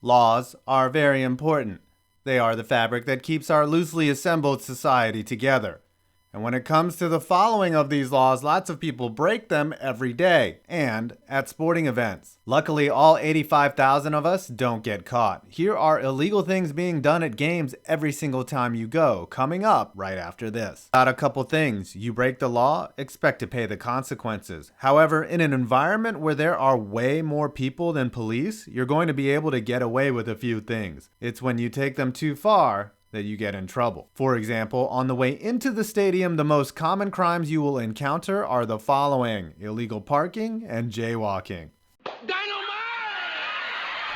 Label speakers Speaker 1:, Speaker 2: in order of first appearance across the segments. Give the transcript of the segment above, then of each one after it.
Speaker 1: Laws are very important. They are the fabric that keeps our loosely assembled society together. And when it comes to the following of these laws, lots of people break them every day and at sporting events. Luckily, all 85,000 of us don't get caught. Here are illegal things being done at games every single time you go, coming up right after this. About a couple things. You break the law, expect to pay the consequences. However, in an environment where there are way more people than police, you're going to be able to get away with a few things. It's when you take them too far that you get in trouble. For example, on the way into the stadium, the most common crimes you will encounter are the following: illegal parking and jaywalking.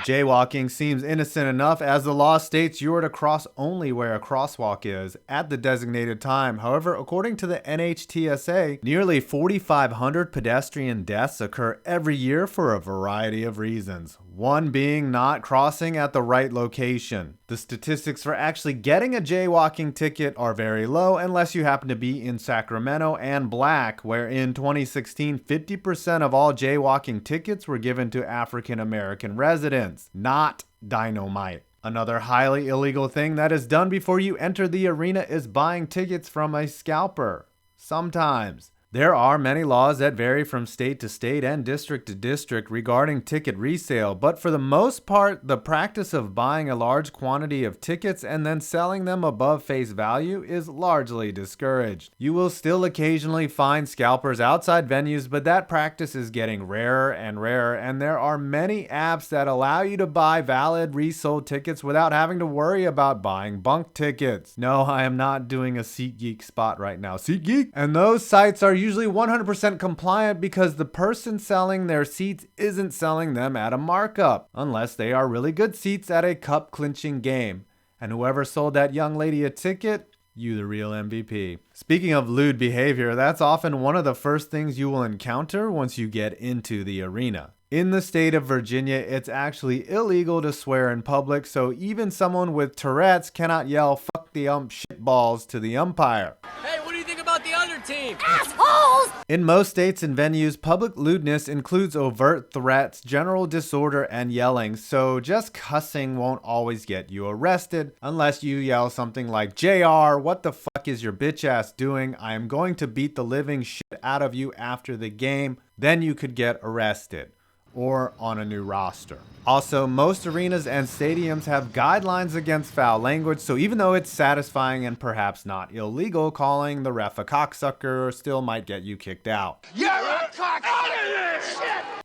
Speaker 1: Jaywalking seems innocent enough, as the law states you are to cross only where a crosswalk is at the designated time. However, according to the NHTSA, nearly 4,500 pedestrian deaths occur every year for a variety of reasons. One being not crossing at the right location. The statistics for actually getting a jaywalking ticket are very low unless you happen to be in Sacramento and Black, where in 2016, 50% of all jaywalking tickets were given to African American residents, not dynamite. Another highly illegal thing that is done before you enter the arena is buying tickets from a scalper. Sometimes. There are many laws that vary from state to state and district to district regarding ticket resale, but for the most part, the practice of buying a large quantity of tickets and then selling them above face value is largely discouraged. You will still occasionally find scalpers outside venues, but that practice is getting rarer and rarer, and there are many apps that allow you to buy valid resold tickets without having to worry about buying bunk tickets. No, I am not doing a SeatGeek spot right now. SeatGeek? And those sites are usually 100% compliant because the person selling their seats isn't selling them at a markup, unless they are really good seats at a cup clinching game. And whoever sold that young lady a ticket, you the real MVP. Speaking of lewd behavior, that's often one of the first things you will encounter once you get into the arena. In the state of Virginia, it's actually illegal to swear in public, so even someone with Tourette's cannot yell "fuck the shitballs" to the umpire.
Speaker 2: Hey, what do you think about the other team?
Speaker 3: Assholes!
Speaker 1: In most states and venues, public lewdness includes overt threats, general disorder, and yelling, so just cussing won't always get you arrested, unless you yell something like, "JR, what the fuck is your bitch ass doing? I am going to beat the living shit out of you after the game." Then you could get arrested. Or on a new roster. Also, most arenas and stadiums have guidelines against foul language, so even though it's satisfying and perhaps not illegal, calling the ref a cocksucker still might get you kicked out.
Speaker 3: You're a cocksucker!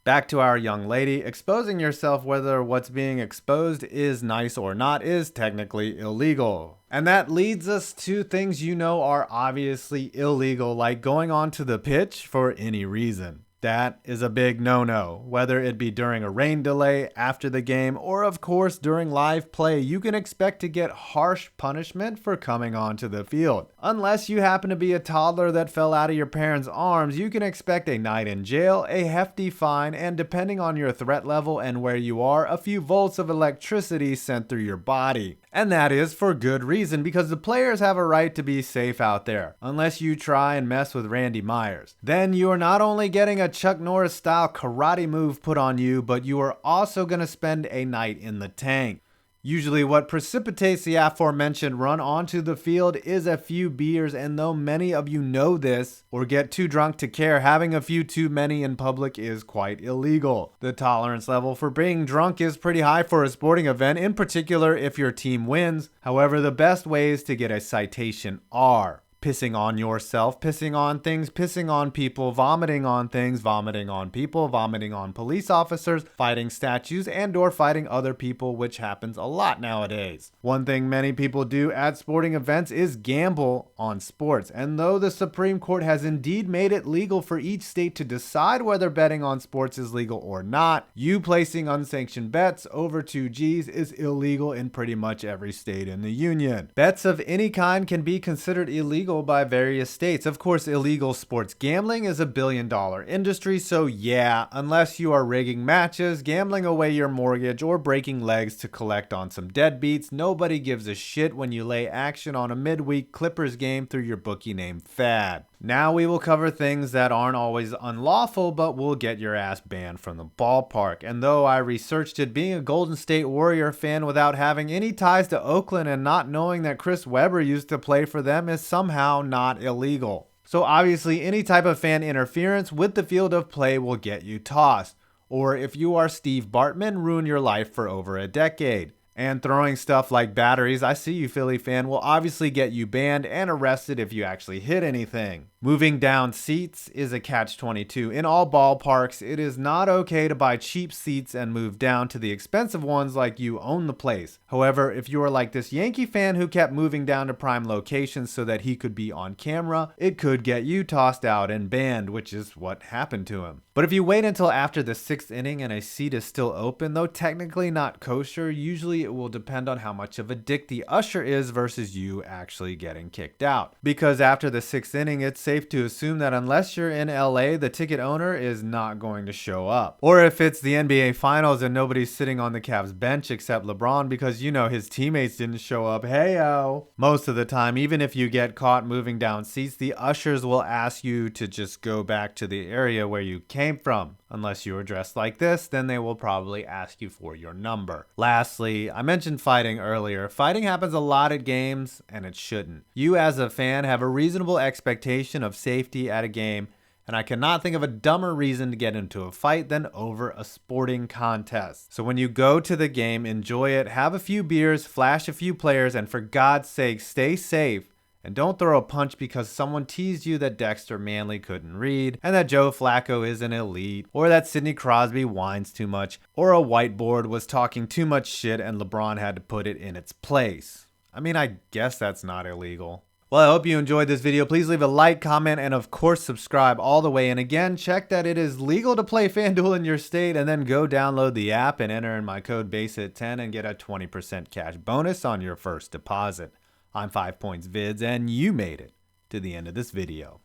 Speaker 1: Back to our young lady, exposing yourself, whether what's being exposed is nice or not, is technically illegal. And that leads us to things you know are obviously illegal, like going onto the pitch for any reason. That is a big no-no. Whether it be during a rain delay, after the game, or of course during live play, you can expect to get harsh punishment for coming onto the field. Unless you happen to be a toddler that fell out of your parents' arms, you can expect a night in jail, a hefty fine, and depending on your threat level and where you are, a few volts of electricity sent through your body. And that is for good reason, because the players have a right to be safe out there, unless you try and mess with Randy Myers. Then you are not only getting a Chuck Norris style karate move put on you, but you are also going to spend a night in the tank. Usually what precipitates the aforementioned run onto the field is a few beers, and though many of you know this or get too drunk to care, having a few too many in public is quite illegal. The tolerance level for being drunk is pretty high for a sporting event, in particular if your team wins. However, the best ways to get a citation are pissing on yourself, pissing on things, pissing on people, vomiting on things, vomiting on people, vomiting on police officers, fighting statues, and or fighting other people, which happens a lot nowadays. One thing many people do at sporting events is gamble on sports, and though the Supreme Court has indeed made it legal for each state to decide whether betting on sports is legal or not, you placing unsanctioned bets over 2 Gs is illegal in pretty much every state in the union. Bets of any kind can be considered illegal by various states. Of course, illegal sports gambling is $1 billion industry, so yeah, unless you are rigging matches, gambling away your mortgage, or breaking legs to collect on some deadbeats, nobody gives a shit when you lay action on a midweek Clippers game through your bookie named Fad. Now we will cover things that aren't always unlawful, but will get your ass banned from the ballpark. And though I researched it, being a Golden State Warrior fan without having any ties to Oakland and not knowing that Chris Webber used to play for them is somehow not illegal. So obviously any type of fan interference with the field of play will get you tossed. Or if you are Steve Bartman, ruin your life for over a decade. And throwing stuff like batteries, I see you Philly fan, will obviously get you banned and arrested if you actually hit anything. Moving down seats is a catch-22. In all ballparks, it is not okay to buy cheap seats and move down to the expensive ones like you own the place. However, if you are like this Yankee fan who kept moving down to prime locations so that he could be on camera, it could get you tossed out and banned, which is what happened to him. But if you wait until after the 6th inning and a seat is still open, though technically not kosher, usually it will depend on how much of a dick the usher is versus you actually getting kicked out. Because after the 6th inning, it's safe to assume that unless you're in LA, the ticket owner is not going to show up. Or if it's the NBA Finals and nobody's sitting on the Cavs bench except LeBron because you know his teammates didn't show up, hey-o. Most of the time, even if you get caught moving down seats, the ushers will ask you to just go back to the area where you came from. Unless you were dressed like this, then they will probably ask you for your number. Lastly, I mentioned fighting earlier. Fighting happens a lot at games, and it shouldn't. You as a fan have a reasonable expectation of safety at a game, and I cannot think of a dumber reason to get into a fight than over a sporting contest. So when you go to the game, enjoy it, have a few beers, flash a few players, and for God's sake, stay safe. And don't throw a punch because someone teased you that Dexter Manley couldn't read, and that Joe Flacco isn't elite, or that Sidney Crosby whines too much, or a whiteboard was talking too much shit and LeBron had to put it in its place. I mean, I guess that's not illegal. Well, I hope you enjoyed this video. Please leave a like, comment, and of course subscribe all the way. And again, check that it is legal to play FanDuel in your state, and then go download the app and enter in my code BASEIT10 and get a 20% cash bonus on your first deposit. I'm 5 Points Vids, and you made it to the end of this video.